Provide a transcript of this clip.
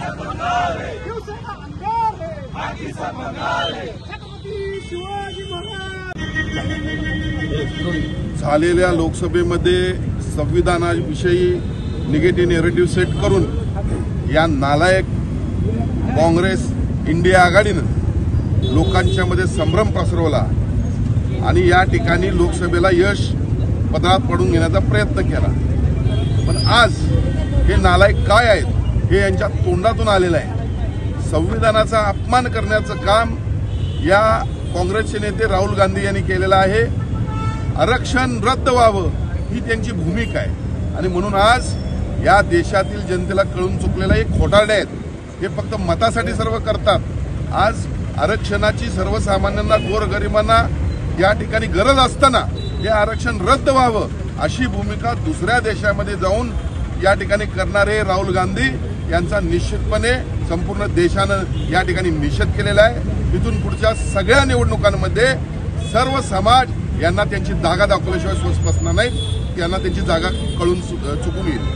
शिवसेना अंगार है, छत्रपती शिवाजी महाराज। झालेल्या लोकसभेमध्ये संविधानाविषयी निगेटिव्ह नेरेटिव्ह सेट करून या नालायक काँग्रेस इंडिया आघाडीनं लोकांच्या मध्ये संभ्रम पसरवला आणि या ठिकाणी लोकसभेला यश पदरात पडून घेण्याचा प्रयत्न केला। पण आज हे नालायक काय आहेत हे यांच्या तोंडातून आलेलं आहे। संविधानाचा अपमान करण्याचं काम या काँग्रेसचे नेते राहुल गांधी यांनी केलेलं आहे। आरक्षण रद्द व्हावं ही त्यांची भूमिका आहे आणि म्हणून आज या देशातील जनतेला कळून चुकलेला एक घोटाळे आहेत। हे फक्त मतासाठी सर्व करतात। आज आरक्षणाची सर्वसामान्यांना गोरगरिबांना या ठिकाणी गरज असताना हे आरक्षण रद्द व्हावं अशी भूमिका दुसऱ्या देशामध्ये जाऊन या ठिकाणी करणारे राहुल गांधी यांचा निश्चितपणे संपूर्ण देशानं या ठिकाणी निषेध केलेला आहे। इथून पुढच्या सगळ्या निवडणुकांमध्ये सर्व समाज यांना त्यांची जागा दाखवल्याशिवाय स्वस्त बसणार नाहीत। त्यांना त्यांची जागा कळून चुकून येईल।